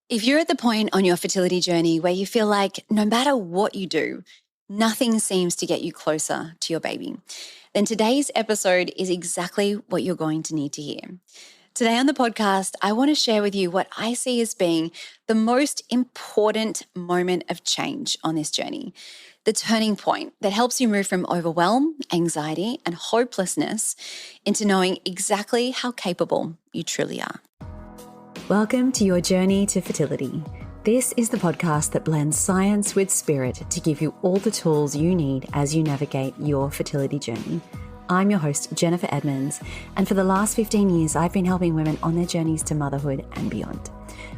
If you're at the point on your fertility journey where you feel like no matter what you do, nothing seems to get you closer to your baby, then today's episode is exactly what you're going to need to hear. Today on the podcast, I want to share with you what I see as being the most important moment of change on this journey, the turning point that helps you move from overwhelm, anxiety, and hopelessness into knowing exactly how capable you truly are. Welcome to your journey to fertility. This is the podcast that blends science with spirit to give you all the tools you need as you navigate your fertility journey. I'm your host, Jennifer Edmonds, and for the last 15 years, I've been helping women on their journeys to motherhood and beyond.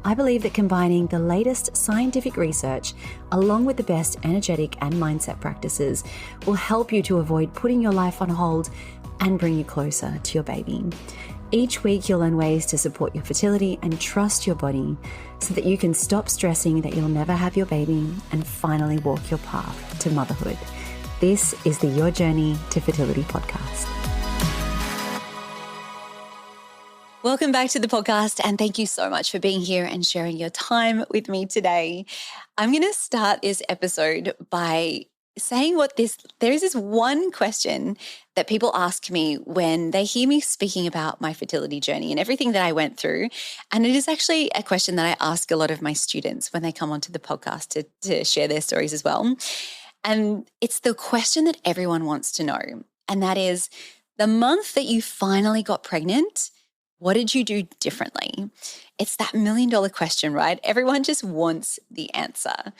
I believe that combining the latest scientific research along with the best energetic and mindset practices will help you to avoid putting your life on hold and bring you closer to your baby. Each week, you'll learn ways to support your fertility and trust your body so that you can stop stressing that you'll never have your baby and finally walk your path to motherhood. This is the Your Journey to Fertility podcast. Welcome back to the podcast, and thank you so much for being here and sharing your time with me today. I'm going to start this episode by saying there is this one question that people ask me when they hear me speaking about my fertility journey and everything that I went through. And it is actually a question that I ask a lot of my students when they come onto the podcast to share their stories as well. And it's the question that everyone wants to know. And that is, the month that you finally got pregnant, what did you do differently? It's that $1 million question, right? Everyone just wants the answer.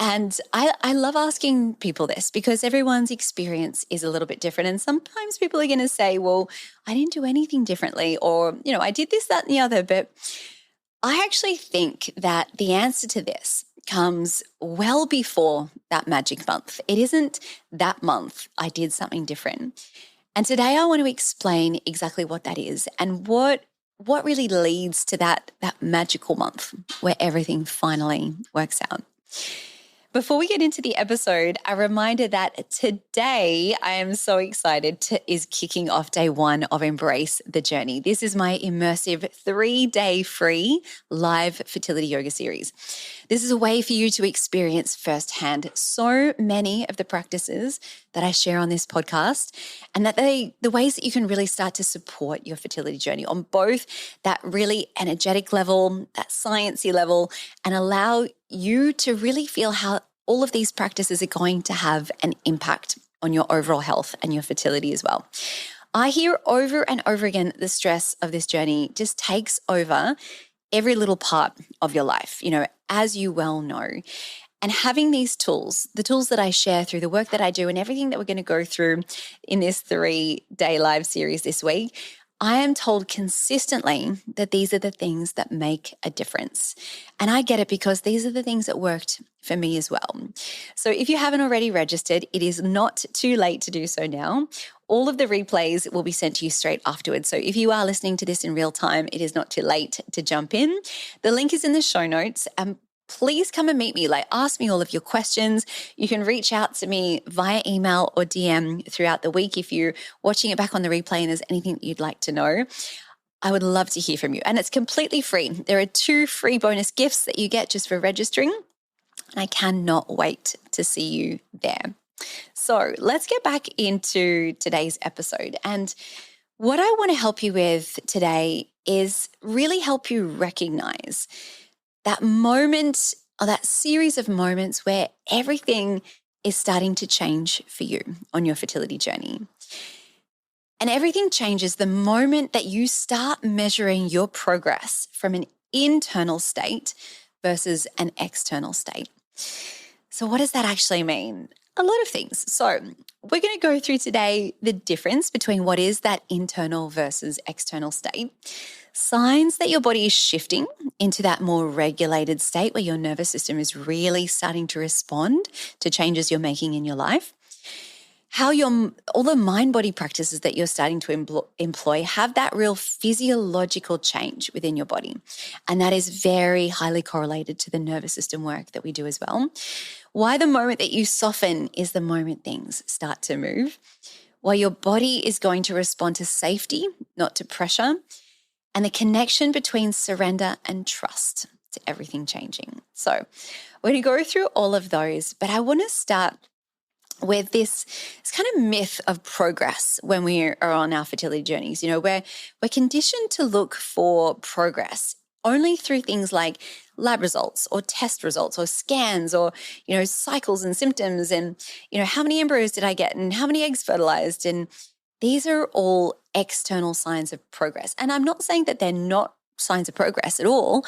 And I love asking people this because everyone's experience is a little bit different. And sometimes people are going to say, well, I didn't do anything differently, or, I did this, that, and the other. But I actually think that the answer to this comes well before that magic month. It isn't that month I did something different. And today I want to explain exactly what that is and what really leads to that magical month where everything finally works out. Before we get into the episode, a reminder that today I am so excited is kicking off day one of Embrace the Journey. This is my immersive 3-day free live fertility yoga series. This is a way for you to experience firsthand so many of the practices that I share on this podcast, and that the ways that you can really start to support your fertility journey on both that really energetic level, that sciencey level, and allow you to really feel how all of these practices are going to have an impact on your overall health and your fertility as well. I hear over and over again the stress of this journey just takes over every little part of your life, as you well know. And having these tools, the tools that I share through the work that I do and everything that we're going to go through in this 3-day live series this week, I am told consistently that these are the things that make a difference. And I get it because these are the things that worked for me as well. So if you haven't already registered, it is not too late to do so now. All of the replays will be sent to you straight afterwards. So if you are listening to this in real time, it is not too late to jump in. The link is in the show notes. Please come and meet me. Ask me all of your questions. You can reach out to me via email or DM throughout the week if you're watching it back on the replay and there's anything that you'd like to know. I would love to hear from you. And it's completely free. There are 2 free bonus gifts that you get just for registering. And I cannot wait to see you there. So let's get back into today's episode. And what I want to help you with today is really help you recognize that moment or that series of moments where everything is starting to change for you on your fertility journey. And everything changes the moment that you start measuring your progress from an internal state versus an external state. So what does that actually mean? A lot of things. So we're going to go through today the difference between what is that internal versus external state, signs that your body is shifting into that more regulated state where your nervous system is really starting to respond to changes you're making in your life, how all the mind-body practices that you're starting to employ have that real physiological change within your body. And that is very highly correlated to the nervous system work that we do as well. Why the moment that you soften is the moment things start to move. Why your body is going to respond to safety, not to pressure. And the connection between surrender and trust. to everything changing. So we're going to go through all of those, but I want to start with this kind of myth of progress when we are on our fertility journeys. We're conditioned to look for progress only through things like lab results or test results or scans or, cycles and symptoms and, how many embryos did I get and how many eggs fertilized. And these are all external signs of progress. And I'm not saying that they're not signs of progress at all,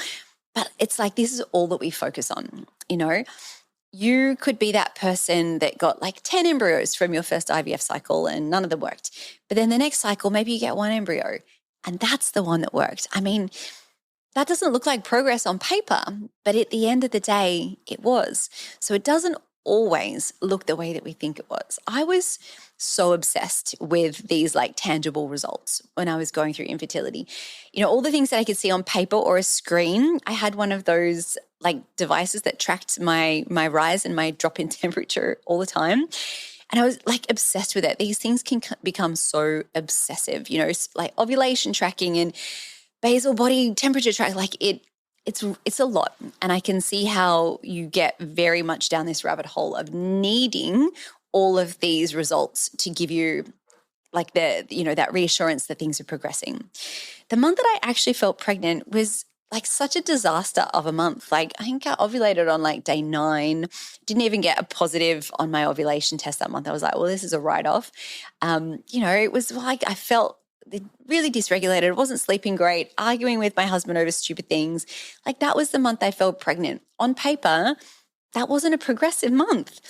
but it's like this is all that we focus on. You could be that person that got like 10 embryos from your first IVF cycle and none of them worked. But then the next cycle, maybe you get one embryo and that's the one that worked. I mean, that doesn't look like progress on paper, but at the end of the day, it was. So it doesn't always look the way that we think it was. I was so obsessed with these like tangible results when I was going through infertility. All the things that I could see on paper or a screen. I had one of those like devices that tracked my rise and my drop in temperature all the time. And I was like obsessed with it. These things can become so obsessive, like ovulation tracking and basal body temperature track. Like it's a lot. And I can see how you get very much down this rabbit hole of needing all of these results to give you like that reassurance that things are progressing. The month that I actually felt pregnant was like such a disaster of a month. Like I think I ovulated on like day 9, didn't even get a positive on my ovulation test that month. I was like, well, this is a write-off. It was like I felt really dysregulated. I wasn't sleeping great, arguing with my husband over stupid things. Like that was the month I felt pregnant. On paper, that wasn't a progressive month.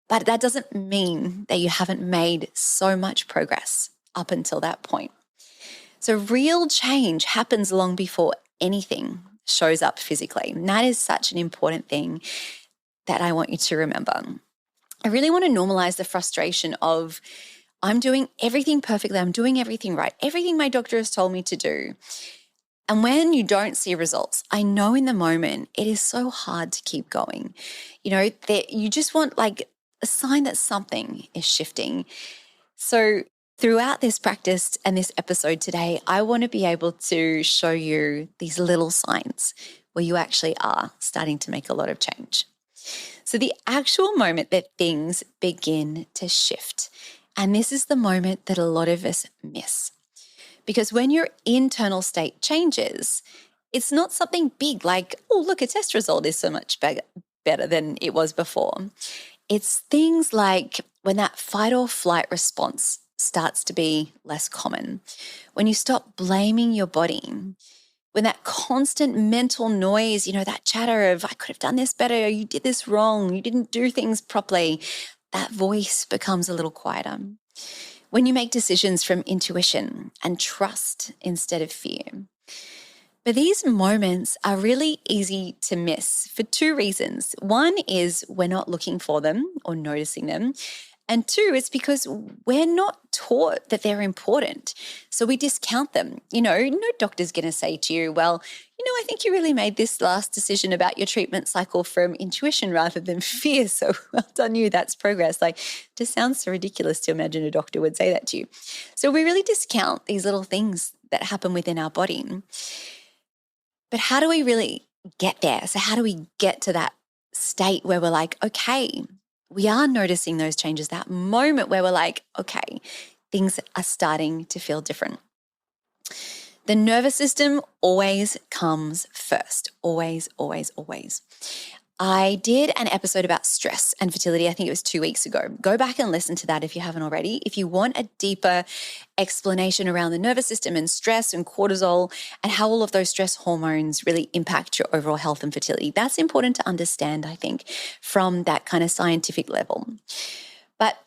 But that doesn't mean that you haven't made so much progress up until that point. So real change happens long before anything shows up physically. And that is such an important thing that I want you to remember. I really want to normalize the frustration of I'm doing everything perfectly. I'm doing everything right. Everything my doctor has told me to do. And when you don't see results, I know in the moment it is so hard to keep going. That you just want like a sign that something is shifting. So throughout this practice and this episode today, I want to be able to show you these little signs where you actually are starting to make a lot of change. So the actual moment that things begin to shift, and this is the moment that a lot of us miss. Because when your internal state changes, it's not something big like, oh, look, a test result is so much better than it was before. It's things like when that fight or flight response starts to be less common, when you stop blaming your body, when that constant mental noise, that chatter of I could have done this better, or you did this wrong, you didn't do things properly, that voice becomes a little quieter. When you make decisions from intuition and trust instead of fear. But these moments are really easy to miss for 2 reasons. One is we're not looking for them or noticing them. And 2, it's because we're not taught that they're important. So we discount them. No doctor's going to say to you, well, I think you really made this last decision about your treatment cycle from intuition rather than fear. So well done you, that's progress. Like, it just sounds so ridiculous to imagine a doctor would say that to you. So we really discount these little things that happen within our body. But how do we really get there? So how do we get to that state where we're like, okay, we are noticing those changes, that moment where we're like, okay, things are starting to feel different. The nervous system always comes first. Always, always, always. I did an episode about stress and fertility. I think it was 2 weeks ago. Go back and listen to that if you haven't already. If you want a deeper explanation around the nervous system and stress and cortisol and how all of those stress hormones really impact your overall health and fertility, that's important to understand, I think, from that kind of scientific level. But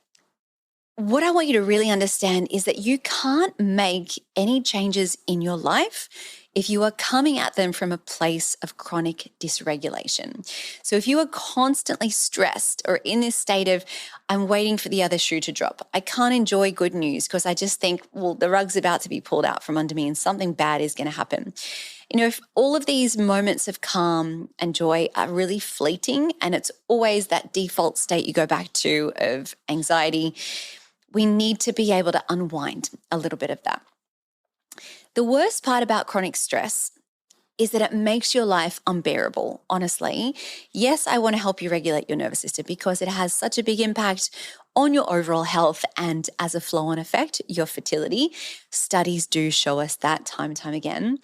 what I want you to really understand is that you can't make any changes in your life if you are coming at them from a place of chronic dysregulation. So if you are constantly stressed or in this state of, I'm waiting for the other shoe to drop, I can't enjoy good news because I just think, well, the rug's about to be pulled out from under me and something bad is going to happen. If all of these moments of calm and joy are really fleeting and it's always that default state you go back to of anxiety, we need to be able to unwind a little bit of that. The worst part about chronic stress is that it makes your life unbearable, honestly. Yes, I want to help you regulate your nervous system because it has such a big impact on your overall health and as a flow-on effect, your fertility. Studies do show us that time and time again.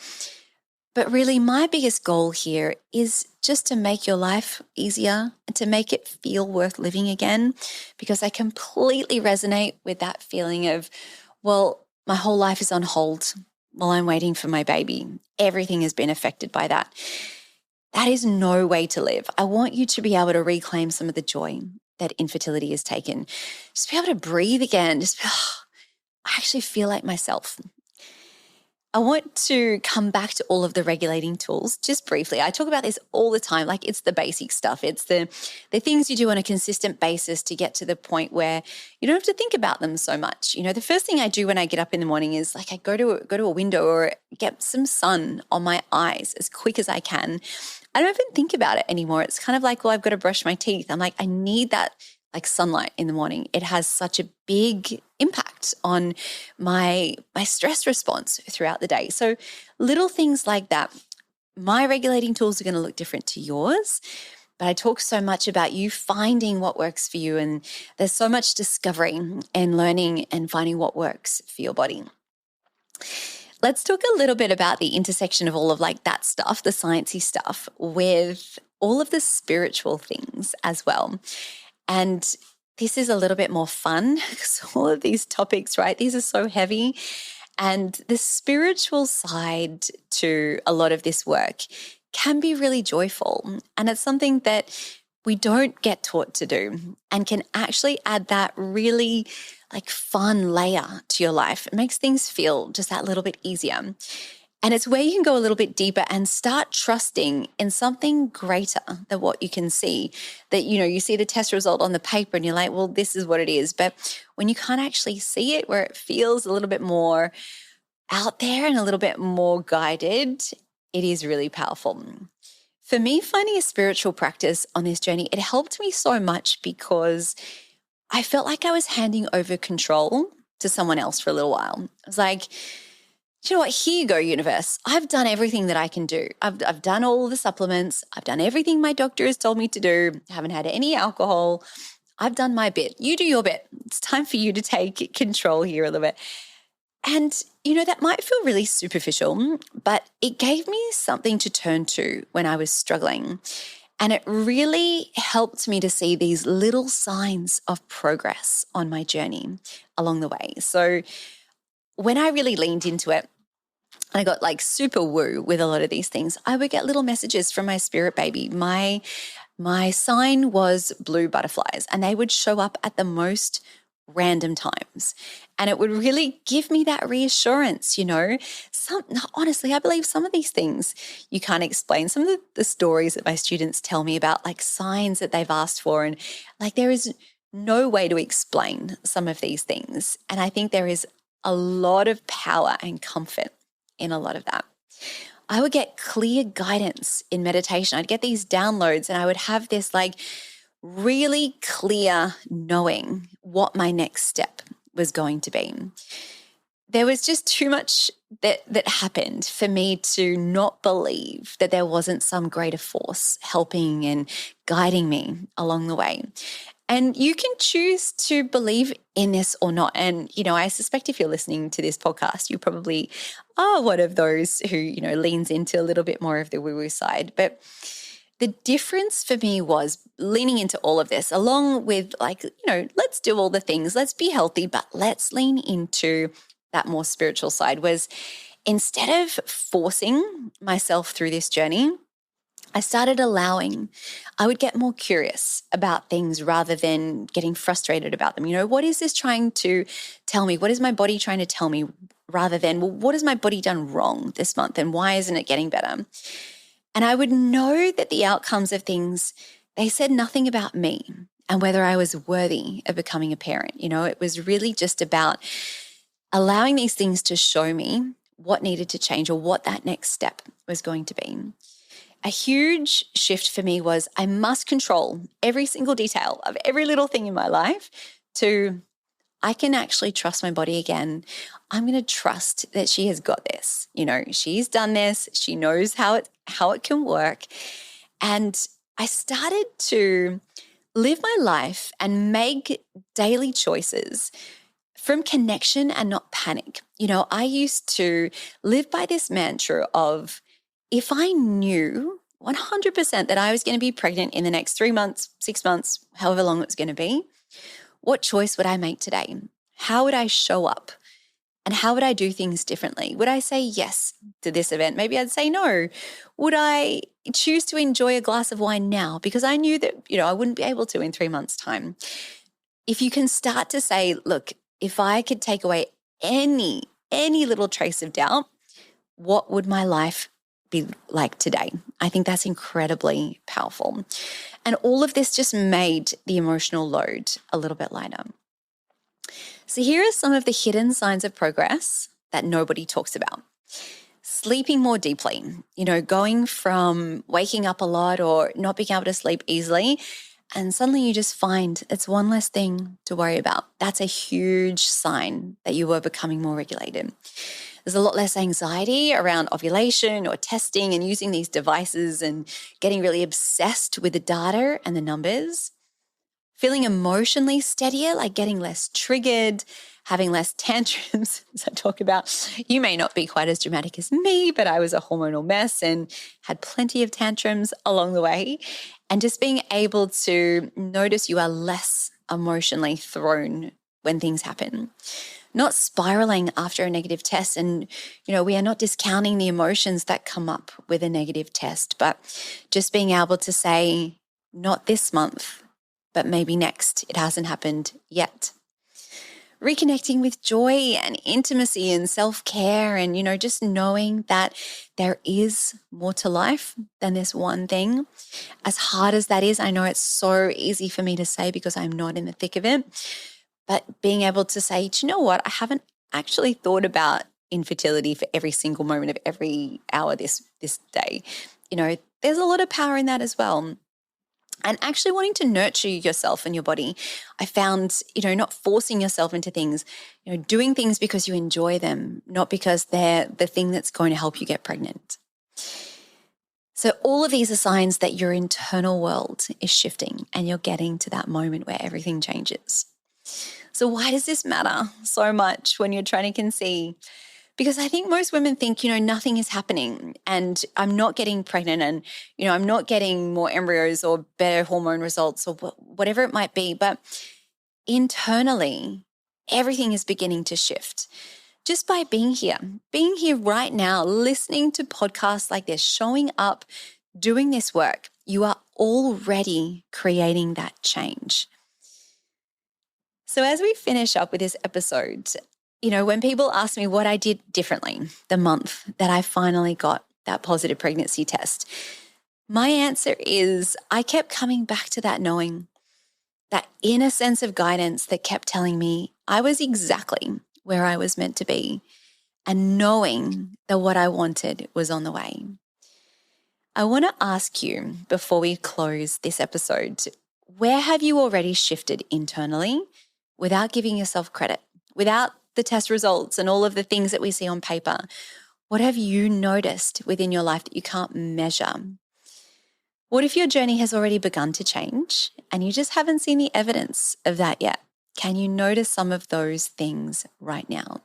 But really, my biggest goal here is just to make your life easier and to make it feel worth living again, because I completely resonate with that feeling of, well, my whole life is on hold while I'm waiting for my baby. Everything has been affected by that. That is no way to live. I want you to be able to reclaim some of the joy that infertility has taken. Just be able to breathe again. I actually feel like myself. I want to come back to all of the regulating tools just briefly. I talk about this all the time, like it's the basic stuff. It's the things you do on a consistent basis to get to the point where you don't have to think about them so much. The first thing I do when I get up in the morning is like I go to a window or get some sun on my eyes as quick as I can. I don't even think about it anymore. It's kind of like, well, I've got to brush my teeth. I'm like, I need that like sunlight in the morning. It has such a big impact on my stress response throughout the day. So little things like that. My regulating tools are going to look different to yours, but I talk so much about you finding what works for you. And there's so much discovering and learning and finding what works for your body. Let's talk a little bit about the intersection of all of like that stuff, the sciencey stuff, with all of the spiritual things as well. And this is a little bit more fun because all of these topics, right, these are so heavy. And the spiritual side to a lot of this work can be really joyful. And it's something that we don't get taught to do and can actually add that really like fun layer to your life. It makes things feel just that little bit easier. And it's where you can go a little bit deeper and start trusting in something greater than what you can see. That, you see the test result on the paper and you're like, well, this is what it is. But when you can't actually see it, where it feels a little bit more out there and a little bit more guided, it is really powerful. For me, finding a spiritual practice on this journey, it helped me so much because I felt like I was handing over control to someone else for a little while. I was like, you know what? Here you go, universe. I've done everything that I can do. I've done all the supplements. I've done everything my doctor has told me to do. I haven't had any alcohol. I've done my bit. You do your bit. It's time for you to take control here a little bit. And, that might feel really superficial, but it gave me something to turn to when I was struggling. And it really helped me to see these little signs of progress on my journey along the way. So when I really leaned into it, and I got like super woo with a lot of these things, I would get little messages from my spirit baby. My sign was blue butterflies, and they would show up at the most random times. And it would really give me that reassurance, honestly, I believe some of these things you can't explain. Some of the stories that my students tell me about like signs that they've asked for, and like there is no way to explain some of these things. And I think there is a lot of power and comfort in a lot of that. I would get clear guidance in meditation. I'd get these downloads and I would have this like really clear knowing what my next step was going to be. There was just too much that happened for me to not believe that there wasn't some greater force helping and guiding me along the way. And you can choose to believe in this or not. And, I suspect if you're listening to this podcast, you probably are one of those who, leans into a little bit more of the woo-woo side. But the difference for me was leaning into all of this along with like, let's do all the things, let's be healthy, but let's lean into that more spiritual side. Was instead of forcing myself through this journey, I started allowing. I would get more curious about things rather than getting frustrated about them. What is this trying to tell me? What is my body trying to tell me? Rather than, well, what has my body done wrong this month and why isn't it getting better? And I would know that the outcomes of things, they said nothing about me and whether I was worthy of becoming a parent. It was really just about allowing these things to show me what needed to change or what that next step was going to be. A huge shift for me was I must control every single detail of every little thing in my life to I can actually trust my body again. I'm going to trust that she has got this. She's done this. She knows how it can work. And I started to live my life and make daily choices from connection and not panic. I used to live by this mantra of, if I knew 100% that I was going to be pregnant in the next 3 months, 6 months, however long it was going to be, what choice would I make today? How would I show up? And how would I do things differently? Would I say yes to this event? Maybe I'd say no. Would I choose to enjoy a glass of wine now because I knew that, I wouldn't be able to in 3 months' time? If you can start to say, look, if I could take away any little trace of doubt, what would my life be like today? I think that's incredibly powerful. And all of this just made the emotional load a little bit lighter. So here are some of the hidden signs of progress that nobody talks about. Sleeping more deeply, going from waking up a lot or not being able to sleep easily, and suddenly you just find it's one less thing to worry about. That's a huge sign that you are becoming more regulated. There's a lot less anxiety around ovulation or testing and using these devices and getting really obsessed with the data and the numbers. Feeling emotionally steadier, like getting less triggered, having less tantrums, as I talk about. You may not be quite as dramatic as me, but I was a hormonal mess and had plenty of tantrums along the way. And just being able to notice you are less emotionally thrown when things happen. Not spiraling after a negative test. And, we are not discounting the emotions that come up with a negative test, but just being able to say, not this month, but maybe next. It hasn't happened yet. Reconnecting with joy and intimacy and self-care and, just knowing that there is more to life than this one thing. As hard as that is, I know it's so easy for me to say because I'm not in the thick of it, but being able to say, do you know what? I haven't actually thought about infertility for every single moment of every hour this day. There's a lot of power in that as well. And actually wanting to nurture yourself and your body. I found, not forcing yourself into things, doing things because you enjoy them, not because they're the thing that's going to help you get pregnant. So all of these are signs that your internal world is shifting and you're getting to that moment where everything changes. So why does this matter so much when you're trying to conceive? Because I think most women think, nothing is happening and I'm not getting pregnant and, I'm not getting more embryos or better hormone results or whatever it might be. But internally, everything is beginning to shift. Just by being here right now, listening to podcasts like this, showing up, doing this work, you are already creating that change. So as we finish up with this episode, when people ask me what I did differently the month that I finally got that positive pregnancy test, my answer is I kept coming back to that knowing, that inner sense of guidance that kept telling me I was exactly where I was meant to be and knowing that what I wanted was on the way. I want to ask you before we close this episode, where have you already shifted internally without giving yourself credit, without the test results and all of the things that we see on paper? What have you noticed within your life that you can't measure? What if your journey has already begun to change and you just haven't seen the evidence of that yet? Can you notice some of those things right now?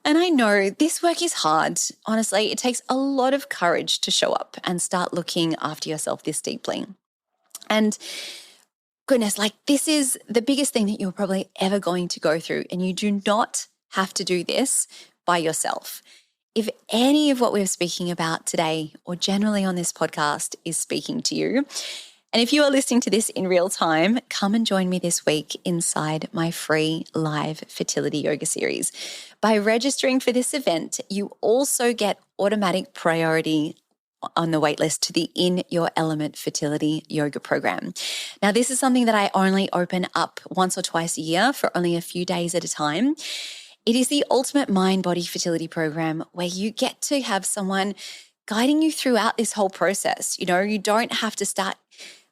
And I know this work is hard. Honestly, it takes a lot of courage to show up and start looking after yourself this deeply. And goodness, this is the biggest thing that you're probably ever going to go through. And you do not have to do this by yourself. If any of what we're speaking about today or generally on this podcast is speaking to you, and if you are listening to this in real time, come and join me this week inside my free live fertility yoga series. By registering for this event, you also get automatic priority on the waitlist to the In Your Element Fertility Yoga program. Now, this is something that I only open up once or twice a year for only a few days at a time. It is the ultimate mind-body fertility program where you get to have someone guiding you throughout this whole process. You don't have to start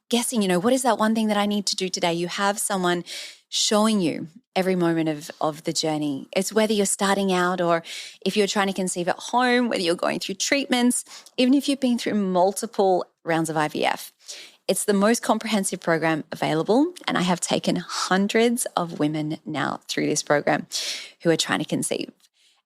guessing, what is that one thing that I need to do today? You have someone showing you every moment of the journey. It's whether you're starting out or if you're trying to conceive at home, whether you're going through treatments, even if you've been through multiple rounds of IVF. It's the most comprehensive program available, and I have taken hundreds of women now through this program who are trying to conceive.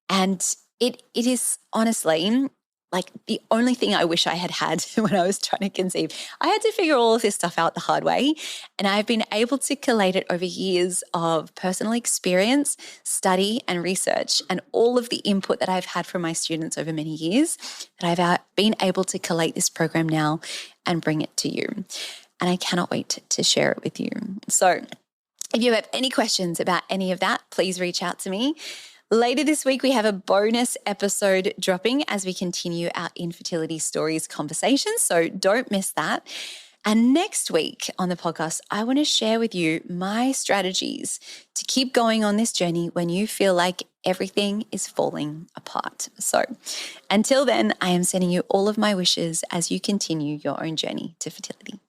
And it is honestly like the only thing I wish I had when I was trying to conceive. I had to figure all of this stuff out the hard way, and I've been able to collate it over years of personal experience, study, and research, and all of the input that I've had from my students over many years, that I've been able to collate this program now and bring it to you. And I cannot wait to share it with you. So if you have any questions about any of that, please reach out to me. Later this week, we have a bonus episode dropping as we continue our infertility stories conversation. So don't miss that. And next week on the podcast, I want to share with you my strategies to keep going on this journey when you feel like everything is falling apart. So until then, I am sending you all of my wishes as you continue your own journey to fertility.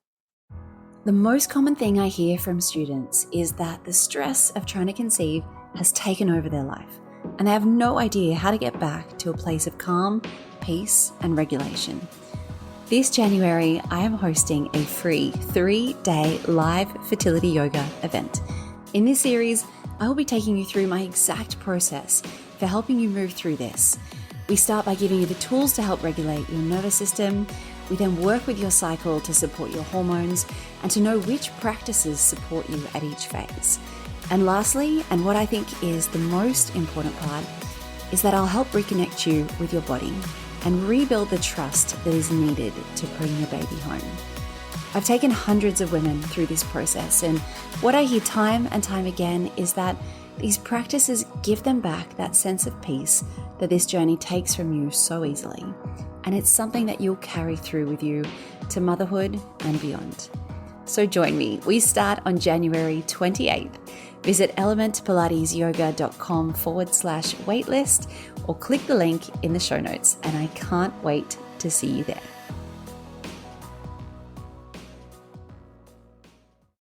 The most common thing I hear from students is that the stress of trying to conceive has taken over their life, and they have no idea how to get back to a place of calm, peace, and regulation. This January, I am hosting a free 3-day live fertility yoga event. In this series, I will be taking you through my exact process for helping you move through this. We start by giving you the tools to help regulate your nervous system. We then work with your cycle to support your hormones and to know which practices support you at each phase. And lastly, and what I think is the most important part, is that I'll help reconnect you with your body and rebuild the trust that is needed to bring your baby home. I've taken hundreds of women through this process, and what I hear time and time again is that these practices give them back that sense of peace that this journey takes from you so easily. And it's something that you'll carry through with you to motherhood and beyond. So join me. We start on January 28th. Visit elementpilatesyoga.com/waitlist or click the link in the show notes, and I can't wait to see you there.